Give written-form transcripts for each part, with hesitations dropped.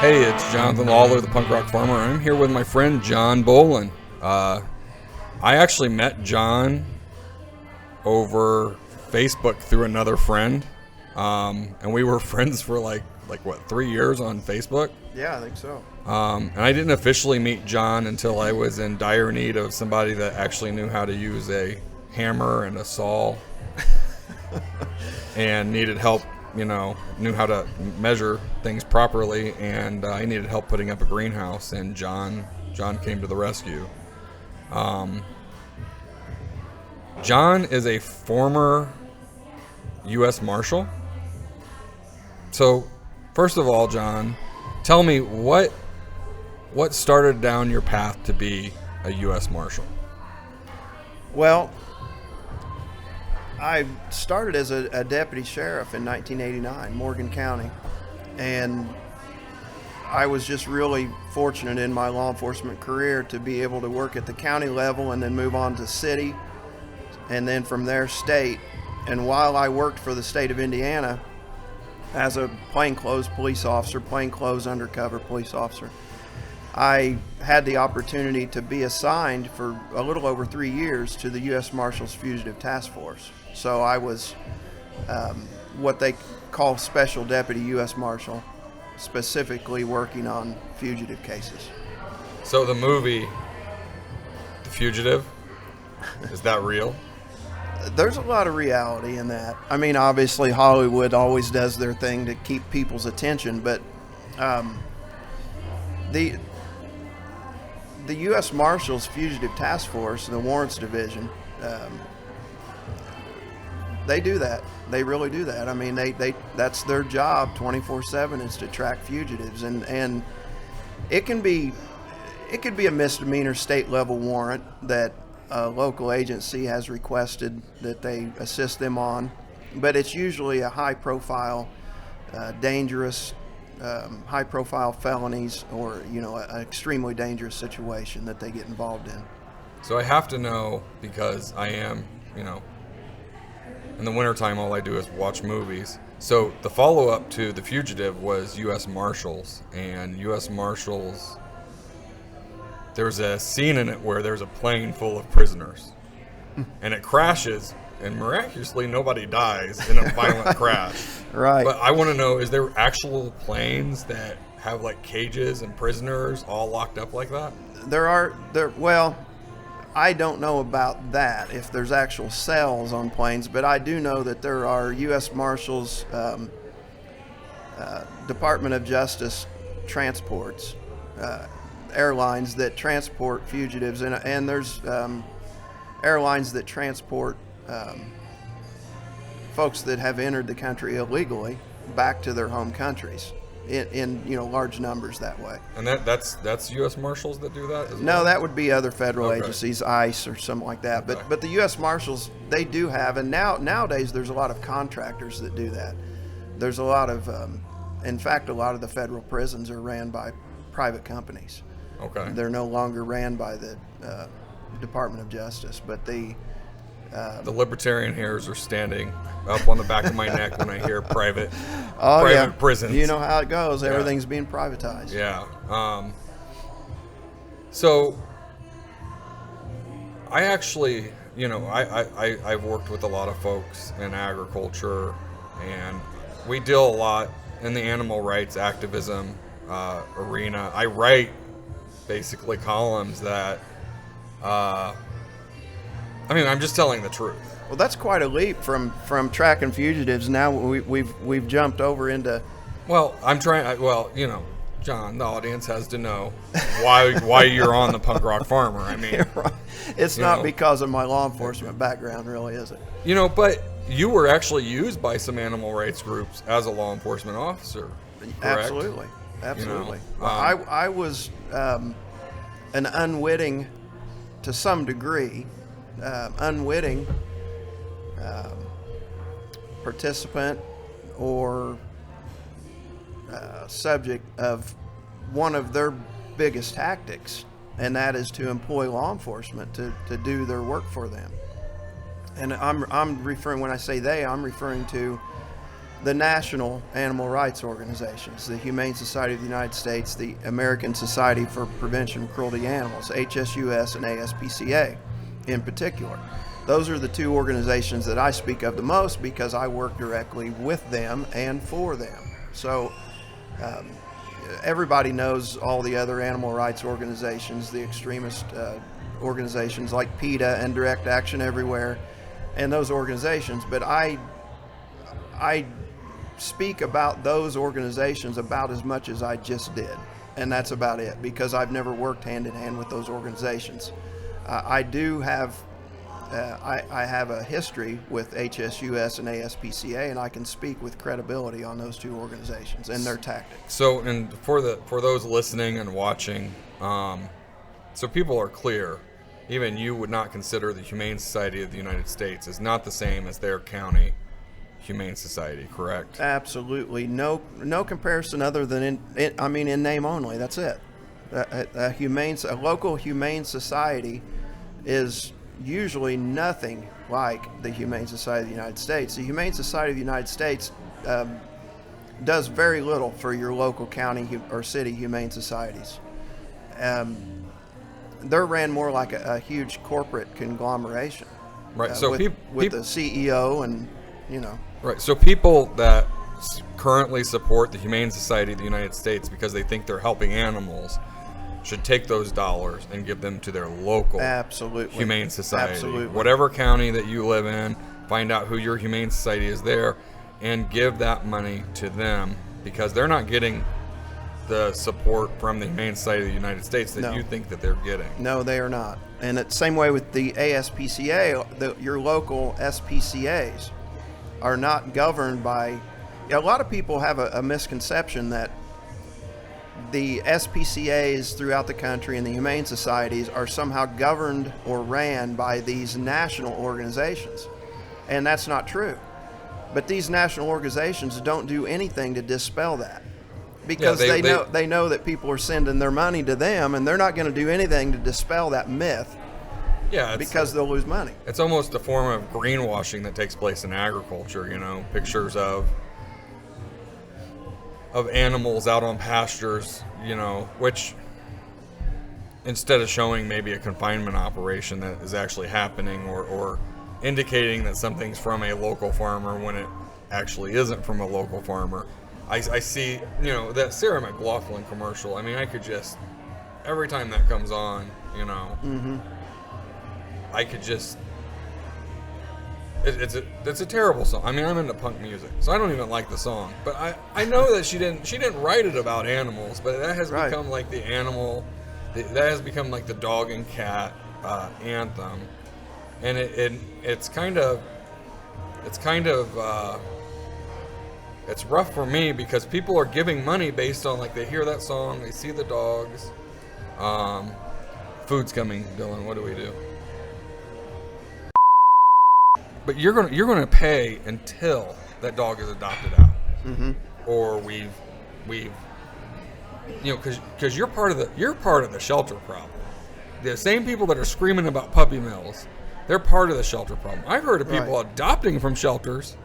Hey, it's Jonathan Lawler, the punk rock farmer. I'm here with my friend John Bolin. I actually met John over Facebook through another friend, and we were friends for like 3 years on Facebook. Yeah, I think so. And I didn't officially meet John until I was in dire need of somebody that actually knew how to use a hammer and a saw, and needed help. Knew how to measure things properly, and I needed help putting up a greenhouse, and John came to the rescue. John is a former U.S. Marshal. So, first of all, John, tell me what started down your path to be a U.S. Marshal? Well, I started as a deputy sheriff in 1989, Morgan County, and I was just really fortunate in my law enforcement career to be able to work at the county level and then move on to city, and then from there state. And while I worked for the state of Indiana as a plainclothes police officer, plainclothes undercover police officer, I had the opportunity to be assigned for a little over 3 years to the U.S. Marshal's Fugitive Task Force. So I was what they call Special Deputy U.S. Marshal, specifically working on fugitive cases. So the movie, The Fugitive, is that real? There's a lot of reality in that. I mean, obviously Hollywood always does their thing to keep people's attention, but the U.S. Marshal's Fugitive Task Force, the Warrants Division, they do that. They really do that. I mean, they that's their job 24/7 is to track fugitives, and it could be a misdemeanor state level warrant that a local agency has requested that they assist them on, but it's usually a high profile, dangerous, high profile felonies, or an extremely dangerous situation that they get involved in. So I have to know, because I am, in the wintertime all I do is watch movies. So the follow-up to The Fugitive was U.S. Marshals, and U.S. Marshals, there's a scene in it where there's a plane full of prisoners, and it crashes, and miraculously nobody dies in a violent crash. Right. But I want to know, is there actual planes that have like cages and prisoners all locked up like that? Well, I don't know about that, if there's actual cells on planes, but I do know that there are U.S. Marshals, Department of Justice transports, airlines that transport fugitives, and there's airlines that transport folks that have entered the country illegally back to their home countries in large numbers that way. And that's U.S. Marshals that do that as well? No, that would be other federal Okay. agencies, ICE or something like that. Okay. But the U.S. Marshals, they do have, and nowadays there's a lot of contractors that do that. There's a lot of, in fact, a lot of the federal prisons are ran by private companies. Okay. They're no longer ran by the Department of Justice, but the libertarian hairs are standing up on the back of my neck when I hear private prisons. You know how it goes. Yeah. Everything's being privatized. Yeah. So I actually, I've worked with a lot of folks in agriculture, and we deal a lot in the animal rights activism arena. I write basically columns that, I'm just telling the truth. Well, that's quite a leap from tracking fugitives. Now we've jumped over into. Well, I'm trying. John, the audience has to know why you're on the punk rock farmer. I mean, It's not because of my law enforcement background, really, is it? But you were actually used by some animal rights groups as a law enforcement officer. Correct? Absolutely. I was an unwitting, to some degree, unwitting participant or subject of one of their biggest tactics, and that is to employ law enforcement to do their work for them. And I'm referring, when I say they, I'm referring to the national animal rights organizations, the Humane Society of the United States, the American Society for Prevention of Cruelty to Animals, HSUS and ASPCA in particular. Those are the two organizations that I speak of the most because I work directly with them and for them. So everybody knows all the other animal rights organizations, the extremist organizations like PETA and Direct Action Everywhere, and those organizations. But I speak about those organizations about as much as I just did, and that's about it, because I've never worked hand in hand with those organizations. I do have I have a history with HSUS and ASPCA, and I can speak with credibility on those two organizations and their tactics. So, and for those listening and watching, so people are clear. Even you would not consider the Humane Society of the United States is not the same as their county Humane Society, correct? Absolutely, no comparison other than in name only. That's it. A local humane society is usually nothing like the Humane Society of the United States. The Humane Society of the United States does very little for your local county or city humane societies. They're ran more like a huge corporate conglomeration. Right. So with the CEO and, Right. So people that currently support the Humane Society of the United States because they think they're helping animals should take those dollars and give them to their local Humane Society. Absolutely. Whatever county that you live in, find out who your Humane Society is there and give that money to them, because they're not getting the support from the Humane Society of the United States that you think that they're getting. No, they are not. And it's the same way with the ASPCA. Your local SPCAs are not governed by... A lot of people have a misconception that the SPCAs throughout the country and the humane societies are somehow governed or ran by these national organizations. And that's not true. But these national organizations don't do anything to dispel that, because they know that people are sending their money to them, and they're not going to do anything to dispel that myth. Yeah, because they'll lose money. It's almost a form of greenwashing that takes place in agriculture. Pictures of animals out on pastures, which instead of showing maybe a confinement operation that is actually happening, or indicating that something's from a local farmer when it actually isn't from a local farmer. I see, that Sarah McLaughlin commercial. I could just, every time that comes on, I could just, it's a terrible song. I'm into punk music, so I don't even like the song. But I know that she didn't write it about animals, but that has become like the animal, that has become like the dog and cat anthem, and it's rough for me, because people are giving money based on, like, they hear that song, they see the dogs. Food's coming, Dylan. What do we do? But you're gonna pay until that dog is adopted out, or we've because you're part of the shelter problem. The same people that are screaming about puppy mills, they're part of the shelter problem. I've heard of people adopting from shelters,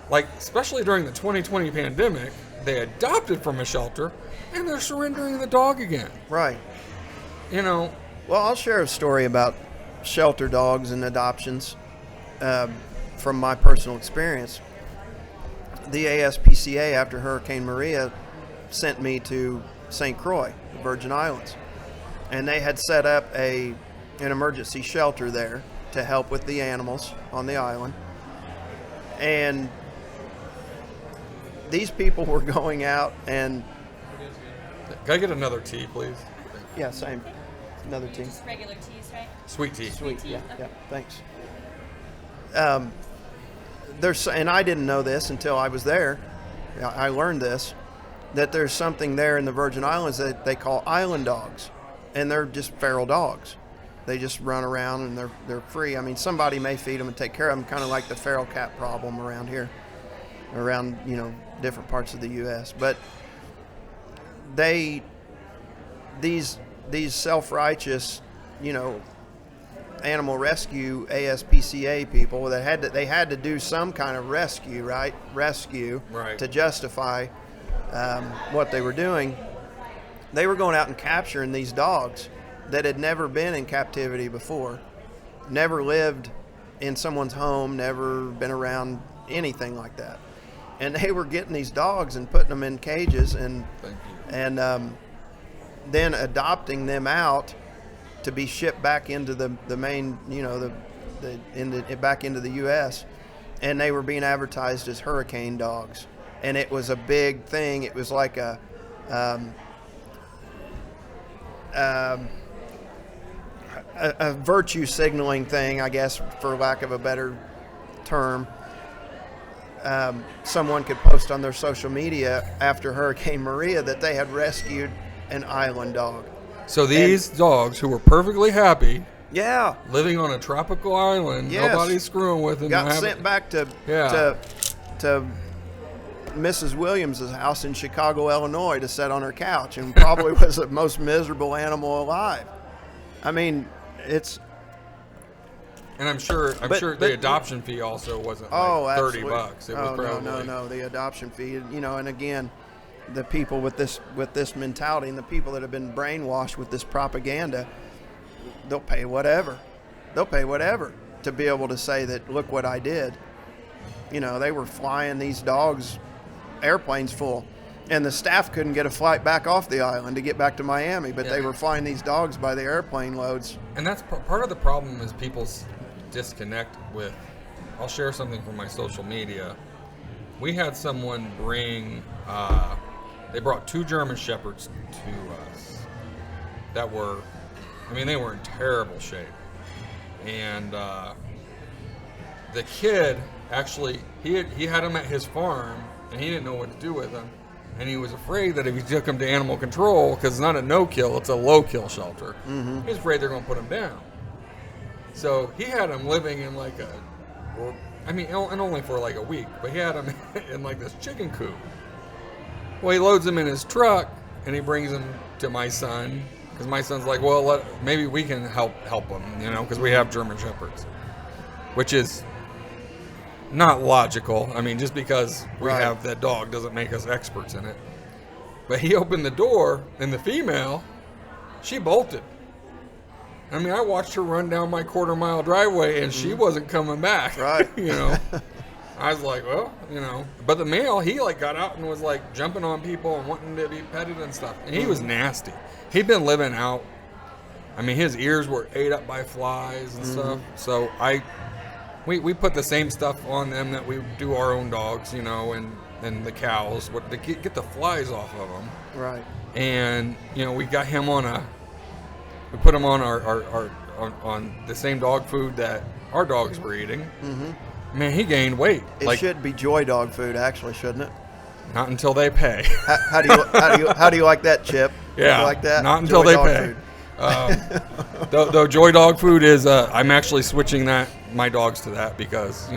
like especially during the 2020 pandemic. They adopted from a shelter, and they're surrendering the dog again. Right. Well, I'll share a story about shelter dogs and adoptions. From my personal experience. The ASPCA, after Hurricane Maria, sent me to St. Croix, the Virgin Islands, and they had set up an emergency shelter there to help with the animals on the island. And these people were going out and... Can I get another tea, please? Yeah, same. Another tea. Just regular teas, right? Sweet tea. Sweet tea. Yeah, thanks. And I didn't know this until I was there. I learned this, that there's something there in the Virgin Islands that they call island dogs, and they're just feral dogs. They just run around and they're free. Somebody may feed them and take care of them, kind of like the feral cat problem around here, around different parts of the U.S. But these self-righteous, animal rescue ASPCA people that they had to do some kind of rescue, right? To justify what they were doing. They were going out and capturing these dogs that had never been in captivity before, never lived in someone's home, never been around anything like that. And they were getting these dogs and putting them in cages and then adopting them out to be shipped back into the main, back into the U.S. And they were being advertised as hurricane dogs. And it was a big thing. It was like a virtue signaling thing, I guess, for lack of a better term. Someone could post on their social media after Hurricane Maria that they had rescued an island dog. So these dogs who were perfectly happy, yeah, living on a tropical island, yes, nobody's screwing with them, got sent back to Mrs. Williams' house in Chicago, Illinois, to sit on her couch, and probably was the most miserable animal alive. I mean, it's. And I'm sure the adoption fee also wasn't like $30. It was probably no. The adoption fee, and again, the people with this mentality and the people that have been brainwashed with this propaganda, they'll pay whatever. They'll pay whatever to be able to say that, look what I did. They were flying these dogs, airplanes full, and the staff couldn't get a flight back off the island to get back to Miami, but they were flying these dogs by the airplane loads. And that's part of the problem is people's disconnect with. I'll share something from my social media. We had someone bring they brought 2 German Shepherds to us that were, they were in terrible shape. And the kid actually, he had them at his farm, and he didn't know what to do with them. And he was afraid that if he took them to animal control, because it's not a no-kill, it's a low-kill shelter, he was afraid they're going to put him down. So he had them living in and only for like a week, but he had them in like this chicken coop. Well, he loads them in his truck, and he brings them to my son, because my son's like, well, maybe we can help them, because we have German Shepherds, which is not logical. Just because we have that dog doesn't make us experts in it. But he opened the door, and the female, she bolted. I watched her run down my quarter-mile driveway, and she wasn't coming back. Right. I was like, well, But the male, he got out and was jumping on people and wanting to be petted and stuff. And he was nasty. He'd been living out. His ears were ate up by flies and stuff. So we put the same stuff on them that we do our own dogs, and the cows, to get the flies off of them. Right. And we got him we put him on on the same dog food that our dogs were eating. Man, he gained weight. It should be Joy dog food, actually, shouldn't it? Not until they pay. How do you like that, Chip? Yeah, you like that? Not until Joy they pay. Though Joy dog food is, I'm actually switching my dogs to that because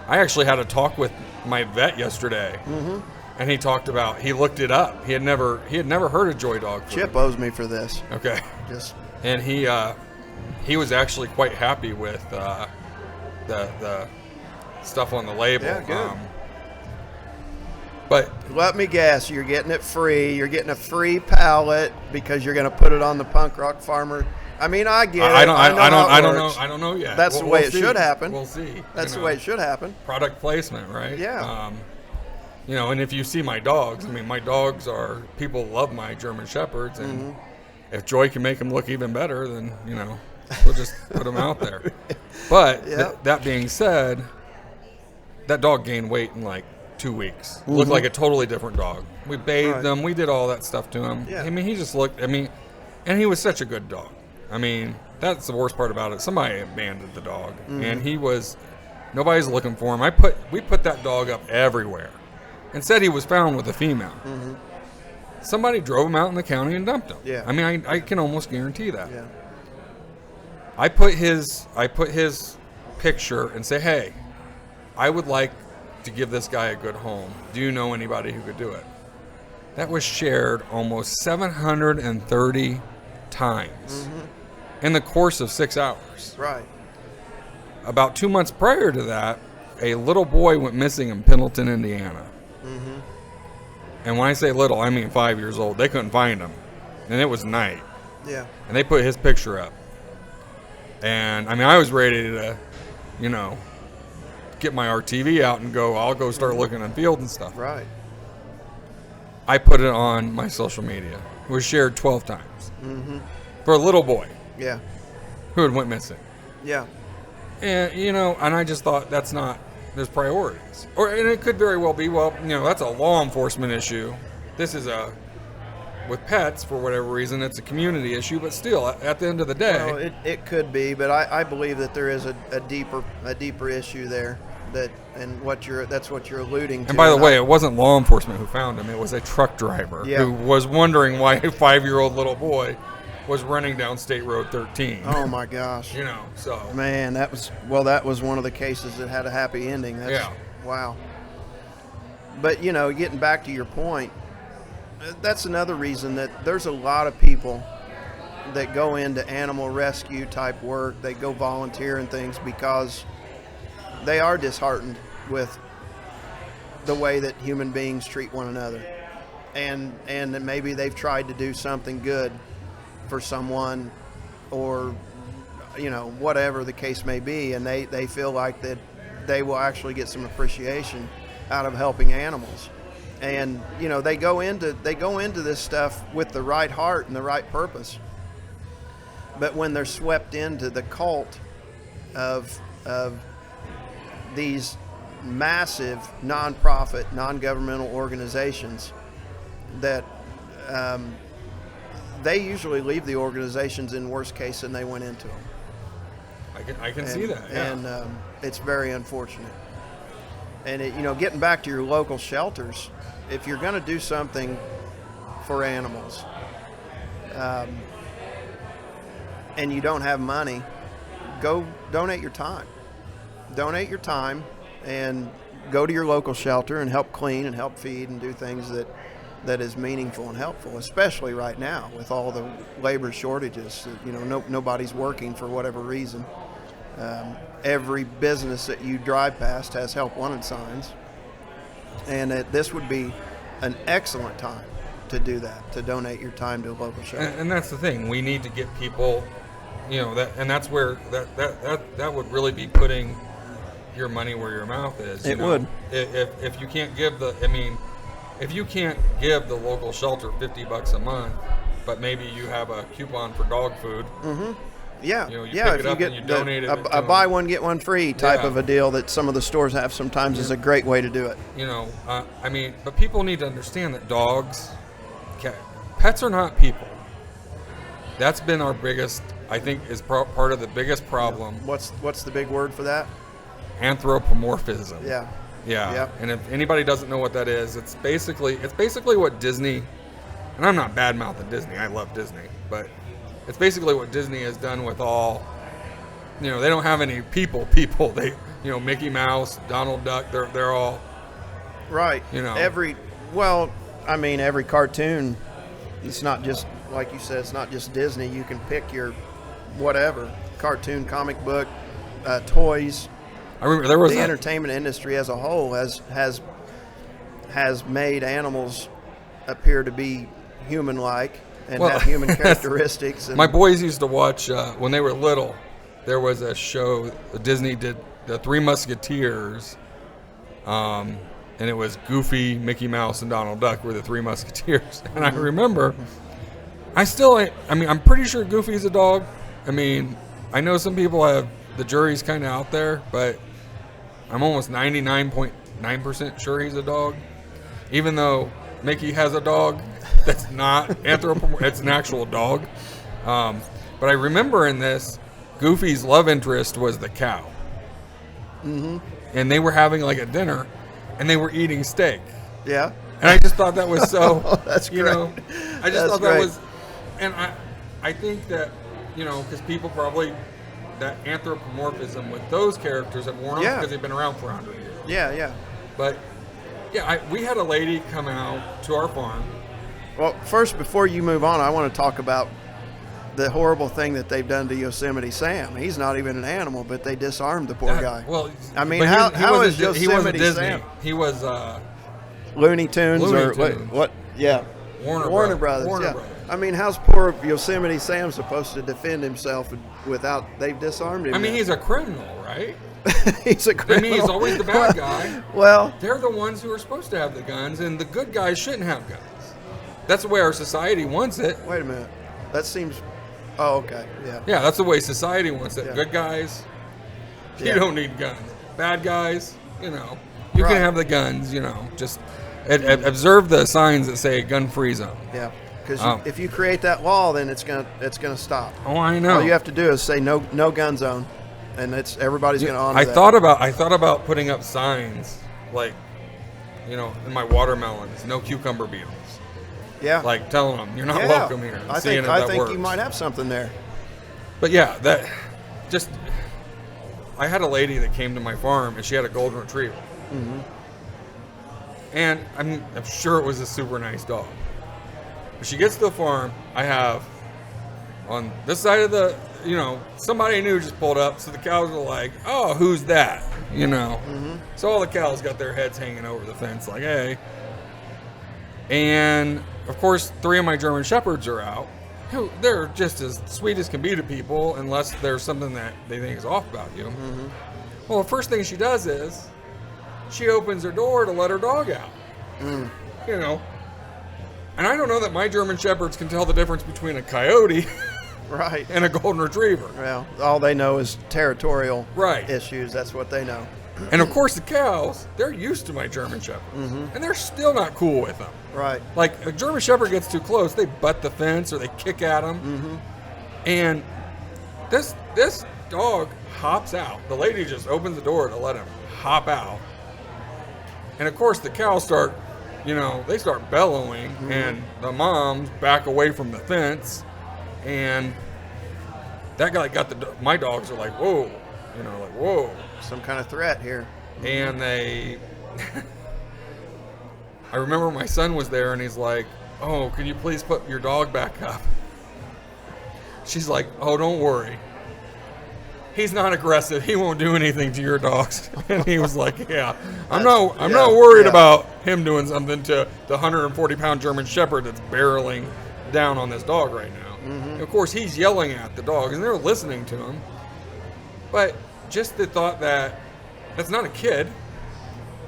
I actually had a talk with my vet yesterday, and he looked it up. He had never heard of Joy dog food. Chip owes me for this. Okay, and he was actually quite happy with the stuff on the label. Yeah, good. But let me guess, you're getting it free. You're getting a free pallet because you're going to put it on the Punk Rock Farmer. I get it. I don't know yet. That's the way it should happen. We'll see. That's the way it should happen. Product placement, right? Yeah. And if you see my dogs, my dogs people love my German Shepherds, and if Joy can make them look even better, then we'll just put them out there. But that being said, that dog gained weight in 2 weeks. Looked like a totally different dog. We bathed him. We did all that stuff to him. Yeah. He just looked, and he was such a good dog. That's the worst part about it. Somebody abandoned the dog, and nobody's looking for him. We put that dog up everywhere and said he was found with a female. Somebody drove him out in the county and dumped him. Yeah. I can almost guarantee that. Yeah. I put his picture and say, hey, I would like to give this guy a good home. Do you know anybody who could do it? That was shared almost 730 times. in the course of 6 hours. Right. About 2 months prior to that, a little boy went missing in Pendleton, Indiana. Mm-hmm. And when I say little, I mean 5 years old. They couldn't find him. And it was night. Yeah. And they put his picture up. And, I mean, I was ready to, you know, get my RTV out and go, I'll go start looking in field and stuff. Right. I put it on my social media. It was shared 12 times. Mm-hmm. For a little boy. Yeah. Who had went missing. Yeah. And, you know, and I just thought that's not, there's priorities. And it could very well be, well, you know, that's a law enforcement issue. This is with pets, for whatever reason, it's a community issue, but still, at the end of the day. Well, it could be, but I believe that there is a deeper issue there. That's what you're alluding to. And by the way, it wasn't law enforcement who found him. It was a truck driver who was wondering why a 5-year-old little boy was running down State Road 13. Oh my gosh! You know, so man, that was one of the cases that had a happy ending. Wow. But you know, getting back to your point, that's another reason that there's a lot of people that go into animal rescue type work. They go volunteer and things because they are disheartened with the way that human beings treat one another, and maybe they've tried to do something good for someone, or you know, whatever the case may be, and they feel like that they will actually get some appreciation out of helping animals. And you know, they go into this stuff with the right heart and the right purpose, but when they're swept into the cult of these massive nonprofit, non-governmental organizations that they usually leave the organizations in worse case than they went into them. I can see that. Yeah. And it's very unfortunate. And you know, getting back to your local shelters, if you're going to do something for animals, and you don't have money, go donate your time. Donate your time and go to your local shelter and help clean and help feed and do things that is meaningful and helpful, especially right now with all the labor shortages. You know, nobody's working for whatever reason. Every business that you drive past has help wanted signs, and this would be an excellent time to do that, to donate your time to a local shelter. And that's the thing. We need to get people, you know, that's where that would really be putting your money where your mouth is. It would. If you can't give if you can't give the local shelter $50 a month, but maybe you have a coupon for dog food. Mm-hmm. Yeah, you know, you pick it up and you donate it. A buy one get one free type of a deal that some of the stores have sometimes is a great way to do it. You know, I mean, but people need to understand that pets are not people. That's been our biggest, I think, is part of the biggest problem. What's the big word for that? Anthropomorphism. Yeah. Yeah. And if anybody doesn't know what that is, it's basically what Disney, and I'm not bad-mouthing Disney. I love Disney, but it's basically what Disney has done with all, you know, they don't have any people. They, you know, Mickey Mouse, Donald Duck, they're all right. You know, every cartoon, it's not just, like you said, it's not just Disney. You can pick your whatever cartoon, comic book, toys. I remember there was the entertainment industry as a whole has made animals appear to be human-like and have human characteristics. And my boys used to watch when they were little. There was a show Disney did, the Three Musketeers, and it was Goofy, Mickey Mouse, and Donald Duck were the Three Musketeers. And I remember, I'm pretty sure Goofy's a dog. I mean, I know some people have, the jury's kind of out there, but I'm almost 99.9% sure he's a dog. Even though Mickey has a dog that's not anthropomorphic, it's an actual dog. But I remember in this, Goofy's love interest was the cow. Mm-hmm. And they were having like a dinner, and they were eating steak. Yeah. And I just thought that was so, that's great. You know, I just thought great. That was, and I think that, you know, because people probably, that anthropomorphism with those characters have worn off because they've been around for 100 years. Yeah. But, yeah, we had a lady come out to our farm. Well, first, before you move on, I want to talk about the horrible thing that they've done to Yosemite Sam. He's not even an animal, but they disarmed the poor guy. Well, I mean, but how is he wasn't Yosemite Disney. Sam? He was Looney Tunes Looney or Tunes. what? Yeah. Warner Brothers. Warner Yeah. Brothers. I mean, how's poor Yosemite Sam supposed to defend himself without they've disarmed him? I mean, now? he's a criminal, right? He's a criminal. I mean, he's always the bad guy. Well, They're the ones who are supposed to have the guns, and the good guys shouldn't have guns. That's the way our society wants it. wait a minute. That seems. Oh, okay. Yeah. Yeah, that's the way society wants it. Yeah. Good guys, you Yeah. don't need guns. Bad guys, you know, you Right. can have the guns, you know. Just observe the signs that say gun-free zone. Yeah. Because if you create that law, then it's gonna stop. Oh, I know. All you have to do is say no gun zone, and everybody's gonna honor I that. thought about putting up signs like, you know, in my watermelons, no cucumber beetles. Yeah. Like telling them you're not Yeah. welcome here. And I seeing think if I that think works. you might have something there. But yeah, that just. I had a lady that came to my farm and she had a golden retriever. Mm-hmm. And I'm sure it was a super nice dog. But she gets to the farm, I have on this side of the, you know, somebody new just pulled up, so the cows are like, oh, who's that? You know. Mm-hmm. So all the cows got their heads hanging over the fence, like, hey. And of course, 3 of my German Shepherds are out. Who they're just as sweet as can be to people, unless there's something that they think is off about you. Mm-hmm. Well, the first thing she does is she opens her door to let her dog out. Mm. You know. And I don't know that my German Shepherds can tell the difference between a coyote Right. and a golden retriever. Well, all they know is territorial Right. issues. That's what they know. And of course, the cows, they're used to my German Shepherds. Mm-hmm. And they're still not cool with them. Right. Like, a German Shepherd gets too close, they butt the fence or they kick at them. Mm-hmm. And this dog hops out. The lady just opens the door to let him hop out. And of course, the cows start, you know, they start bellowing, Mm-hmm. and the moms back away from the fence. And that guy my dogs are like, whoa, you know, like, whoa. Some kind of threat here. And they, I remember my son was there and he's like, oh, can you please put your dog back up? She's like, oh, don't worry. He's not aggressive. He won't do anything to your dogs. And he was like, yeah, I'm not worried about him doing something to the 140-pound German Shepherd that's barreling down on this dog right now. Mm-hmm. Of course, he's yelling at the dog and they're listening to him. But just the thought that that's not a kid.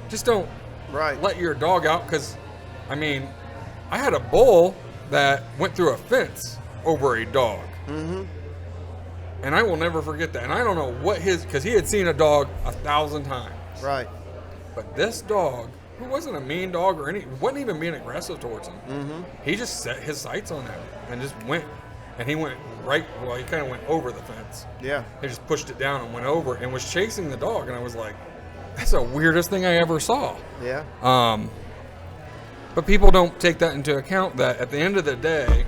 Just don't Right. let your dog out, because, I mean, I had a bull that went through a fence over a dog. Mm-hmm. And I will never forget that. And I don't know what because he had seen a dog 1,000 times. Right. But this dog, who wasn't a mean dog wasn't even being aggressive towards him. Mm-hmm. He just set his sights on him and just went. And he went he kind of went over the fence. Yeah. He just pushed it down and went over and was chasing the dog. And I was like, that's the weirdest thing I ever saw. Yeah. But people don't take that into account, that at the end of the day,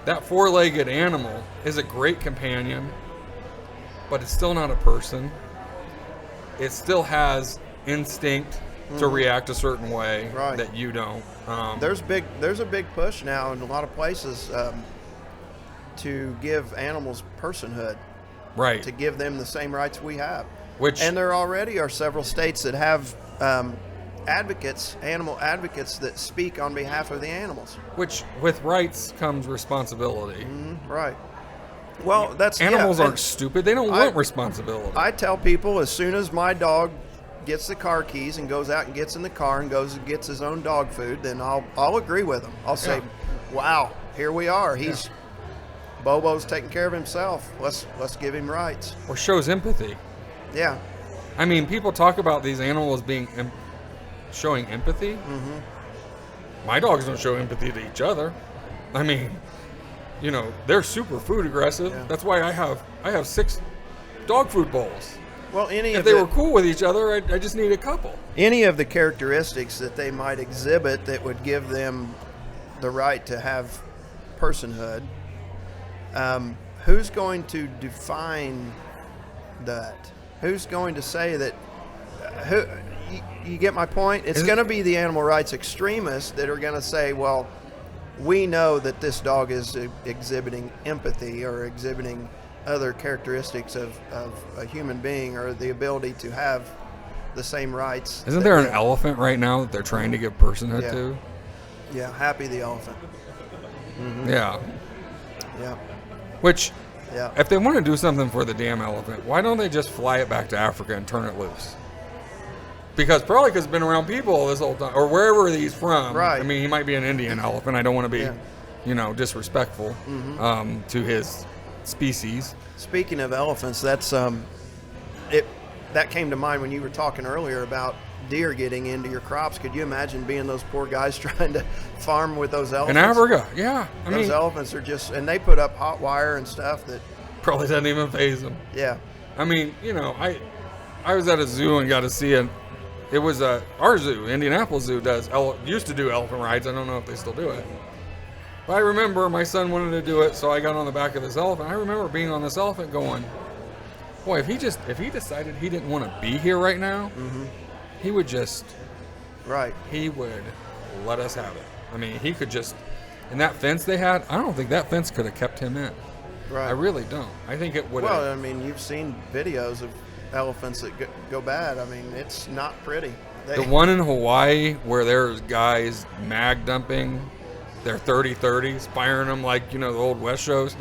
that 4-legged animal is a great companion, but it's still not a person. It still has instinct to react a certain way Right. that you don't. There's a big push now in a lot of places to give animals personhood, Right. to give them the same rights we have. Which, And there already are several states that have animal advocates that speak on behalf of the animals. which with rights comes responsibility. Right. Well, that's Animals yeah, aren't stupid. They don't want responsibility. I tell people, as soon as my dog gets the car keys and goes out and gets in the car and goes and gets his own dog food, then I'll agree with him. I'll say, "Wow, here we are. Bobo's taking care of himself. Let's give him rights." Or shows empathy. Yeah. I mean, people talk about these animals being showing empathy. Mm-hmm. My dogs don't show empathy to each other. I mean, you know, they're super food aggressive. Yeah. That's why I have 6 dog food bowls. Well, If they were cool with each other, I just need a couple. any of the characteristics that they might exhibit that would give them the right to have personhood, who's going to define that? Who's going to say that? You get my point? It's going to be the animal rights extremists that are going to say, well, we know that this dog is exhibiting empathy or exhibiting other characteristics of a human being, or the ability to have the same rights. Isn't there an elephant right now that they're trying to give personhood to? Yeah, Happy the elephant. Mm-hmm. Yeah. Yeah. Which, yeah. if they want to do something for the damn elephant, why don't they just fly it back to Africa and turn it loose? Because it's been around people this whole time, or wherever he's from. Right. I mean, he might be an Indian elephant. I don't want to be, disrespectful to his species. Speaking of elephants, that's that came to mind when you were talking earlier about deer getting into your crops. Could you imagine being those poor guys trying to farm with those elephants? In Africa, yeah. Those elephants are just, and they put up hot wire and stuff that probably doesn't even faze them. Yeah. I mean, I was at a zoo and got to see it was our zoo, Indianapolis Zoo, used to do elephant rides. I don't know if they still do it. But I remember my son wanted to do it, so I got on the back of this elephant. I remember being on this elephant going, boy, if he decided he didn't want to be here right now, he would just, he would let us have it. I mean, he could just, and that fence they had, I don't think that fence could have kept him in. Right. I really don't. I think it would have. Well, I mean, you've seen videos of elephants that go bad. I mean, it's not pretty. The one in Hawaii where there's guys mag dumping their 30-30s, firing them like, the old West shows,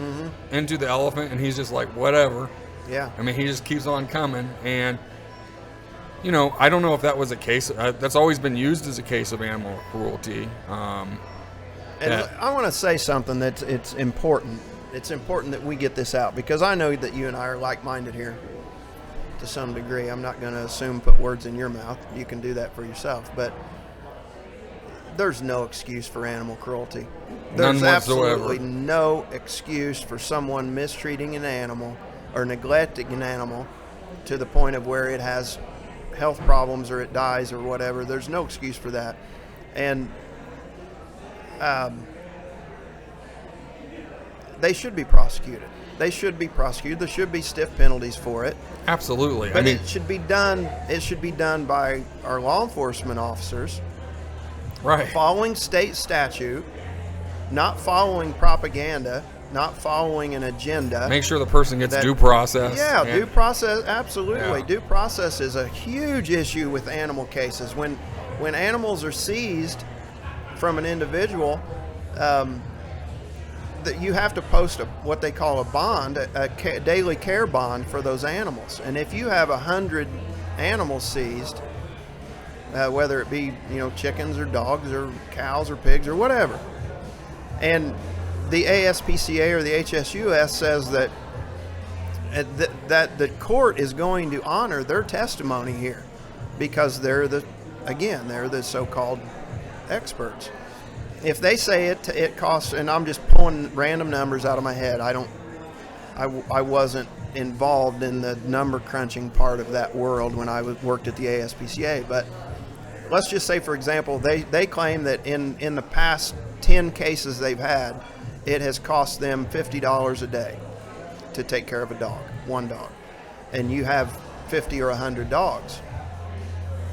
into the elephant, and he's just like, whatever. Yeah. I mean, he just keeps on coming, and, I don't know if that was a case. That's always been used as a case of animal cruelty. And I want to say something that's it's important. It's important that we get this out, because I know that you and I are like-minded here to some degree. I'm not going to put words in your mouth. You can do that for yourself. But there's no excuse for animal cruelty. There's absolutely no excuse for someone mistreating an animal or neglecting an animal to the point of where it has health problems or it dies or whatever. There's no excuse for that. And they should be prosecuted. There should be stiff penalties for it. Absolutely. But it should be done by our law enforcement officers. Right. Following state statute, not following propaganda, not following an agenda. Make sure the person gets due process. Yeah, due process, absolutely. Yeah. Due process is a huge issue with animal cases. When animals are seized from an individual, that you have to post what they call a bond, a daily care bond for those animals. And if you have 100 animals seized, whether it be chickens or dogs or cows or pigs or whatever, and the ASPCA or the HSUS says that the court is going to honor their testimony here, because they're the so-called experts. If they say it costs, and I'm just pulling random numbers out of my head. I wasn't involved in the number crunching part of that world when I worked at the ASPCA, but let's just say, for example, they claim that in the past 10 cases they've had, it has cost them $50 a day to take care of one dog. And you have 50 or 100 dogs.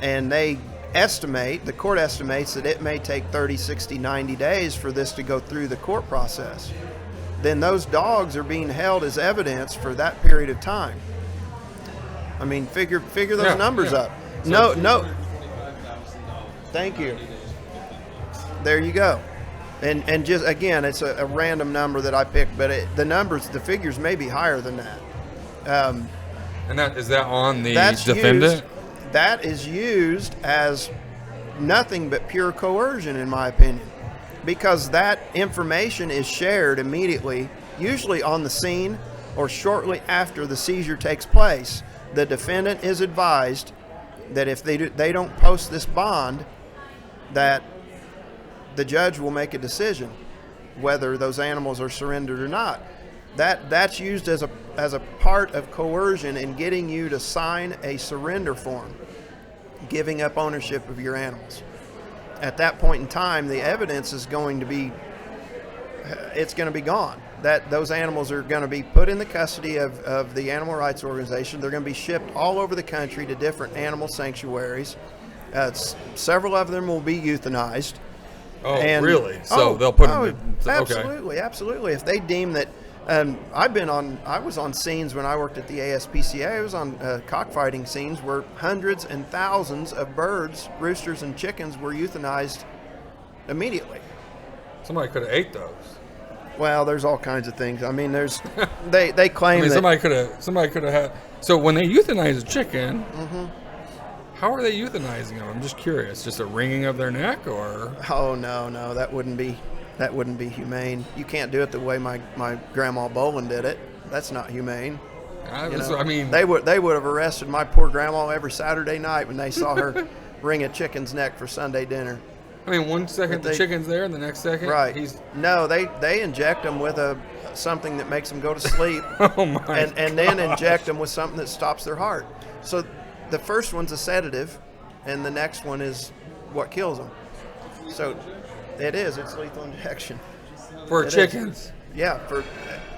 And the court estimates that it may take 30, 60, 90 days for this to go through the court process. Then those dogs are being held as evidence for that period of time. I mean, figure those numbers up. No. Thank you. There you go. And just, again, it's a random number that I picked, but the figures may be higher than that. And is that on the defendant? That is used as nothing but pure coercion, in my opinion, because that information is shared immediately, usually on the scene or shortly after the seizure takes place. The defendant is advised that if they don't post this bond, that the judge will make a decision whether those animals are surrendered or not. That's used as a part of coercion in getting you to sign a surrender form, giving up ownership of your animals. At that point in time, the evidence is going to be gone. That those animals are going to be put in the custody of the animal rights organization. They're going to be shipped all over the country to different animal sanctuaries. Several of them will be euthanized, Oh, And- really? So they'll put them. Okay. Absolutely. If they deem that, I was on scenes when I worked at the ASPCA. I was on cockfighting scenes where hundreds and thousands of birds, roosters, and chickens were euthanized immediately. Somebody could have ate those. Well, there's all kinds of things. I mean, there's they claim I mean, that somebody could have had. So when they euthanize a chicken, Mm-hmm. how are they euthanizing them? I'm just curious. Just a wringing of their neck, or oh no, that wouldn't be humane. You can't do it the way my grandma Bolin did it. That's not humane. I mean, They would have arrested my poor grandma every Saturday night when they saw her wring a chicken's neck for Sunday dinner. I mean, one second the chicken's there, and the next second, Right. he's. No, they inject them with something that makes them go to sleep, Oh my! and then inject them with something that stops their heart. So the first one's a sedative, and the next one is what kills them. So it's lethal injection. For It chickens. is. Yeah, for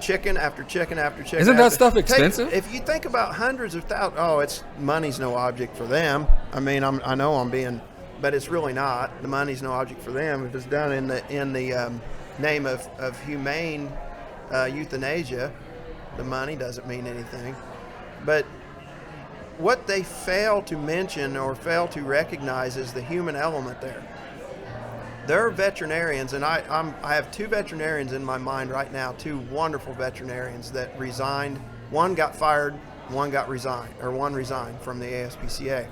chicken after chicken after chicken. Isn't that stuff expensive? If you think about hundreds of thousands, money's no object for them. I mean, I know I'm being, but it's really not. The money's no object for them. If it's done in the name of humane euthanasia, the money doesn't mean anything. But what they fail to mention or fail to recognize is the human element there. There are veterinarians, and I have two veterinarians in my mind right now, two wonderful veterinarians that resigned. One got fired, one resigned from the ASPCA.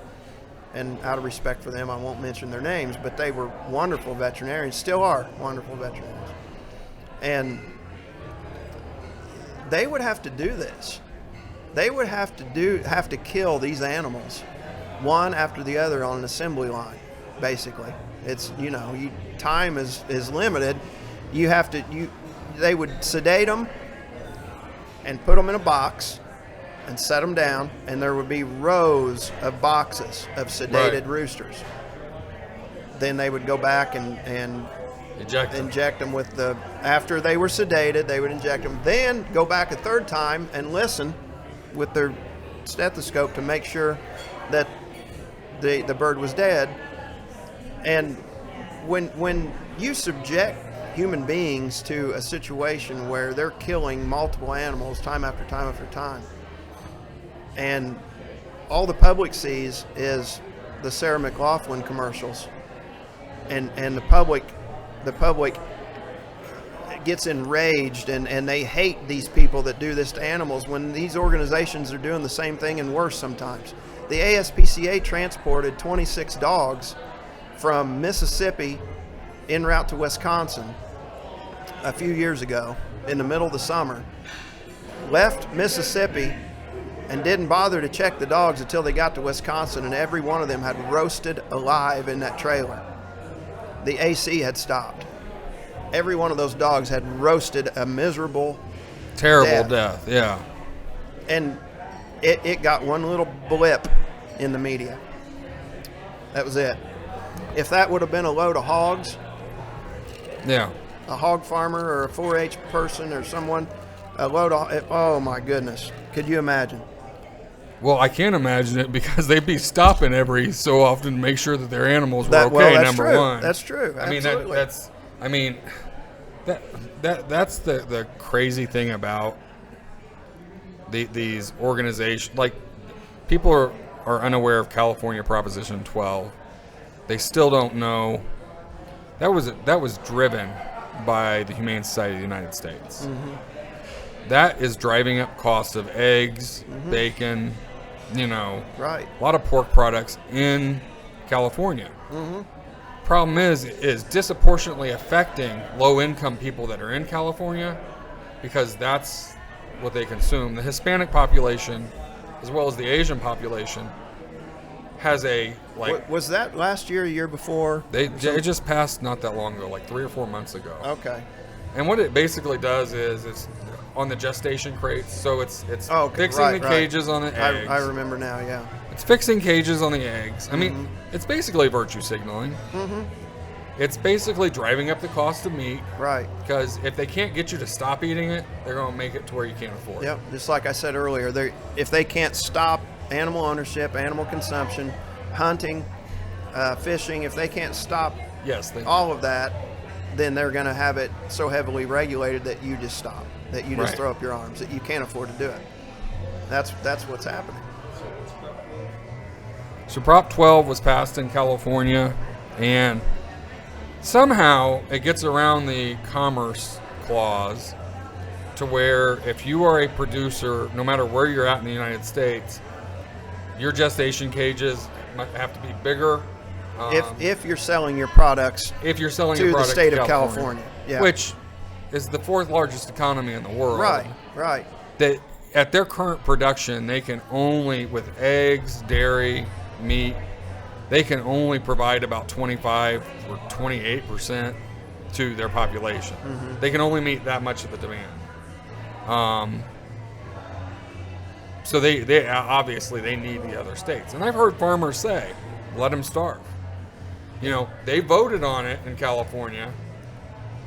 And out of respect for them, I won't mention their names, but they were wonderful veterinarians, still are wonderful veterinarians. And they would have to do this. They would have to kill these animals, one after the other on an assembly line, basically. It's, time is limited. They would sedate them and put them in a box and set them down, and there would be rows of boxes of sedated roosters. Then they would go back and inject them with after they were sedated, they would inject them, then go back a third time and listen with their stethoscope to make sure that the bird was dead. And when you subject human beings to a situation where they're killing multiple animals time after time after time, and all the public sees is the Sarah McLachlan commercials, and the public gets enraged and they hate these people that do this to animals, when these organizations are doing the same thing and worse sometimes. The ASPCA transported 26 dogs from Mississippi en route to Wisconsin a few years ago in the middle of the summer, left Mississippi and didn't bother to check the dogs until they got to Wisconsin, and every one of them had roasted alive in that trailer. The AC had stopped. Every one of those dogs had roasted a miserable, terrible death. Yeah. And it got one little blip in the media. That was it. If that would have been a load of hogs, Yeah. a hog farmer or a 4-H person or someone, a load of, oh my goodness, could you imagine? Well, I can't imagine it, because they'd be stopping every so often to make sure that their animals were okay. That's number true. one. That's true. Absolutely. That's the crazy thing about these organizations. Like, people are unaware of California Proposition 12. They still don't know that was driven by the Humane Society of the United States. Mm-hmm. That is driving up costs of eggs, Mm-hmm. bacon, Right. a lot of pork products in California. Mm-hmm. Problem is disproportionately affecting low-income people that are in California, because that's what they consume. The Hispanic population, as well as the Asian population, has Was that last year, a year before? it just passed not that long ago, like 3 or 4 months ago. Okay. And what it basically does is it's on the gestation crates, so it's fixing right, the cages on the eggs. I remember now, yeah. It's fixing cages on the eggs. I mean, it's basically virtue signaling. Mm-hmm. It's basically driving up the cost of meat. Right. Because if they can't get you to stop eating it, they're going to make it to where you can't afford it. Yep. Just like I said earlier, if they can't stop animal ownership, animal consumption, hunting, fishing, if they can't stop Yes. all of that, then they're going to have it so heavily regulated that you just stop, that you just Right. throw up your arms, that you can't afford to do it. That's what's happening. So Prop 12 was passed in California, and somehow it gets around the Commerce Clause to where if you are a producer, no matter where you're at in the United States, your gestation cages might have to be bigger. If you're selling your products If you're selling to your the product state to of California, yeah. which is the fourth largest economy in the world. Right. That at their current production, they can only, with eggs, dairy, meat, they can only provide about 25 or 28% to their population. Mm-hmm. They can only meet that much of the demand. So they obviously they need the other states, and I've heard farmers say, "Let them starve." You know, they voted on it in California.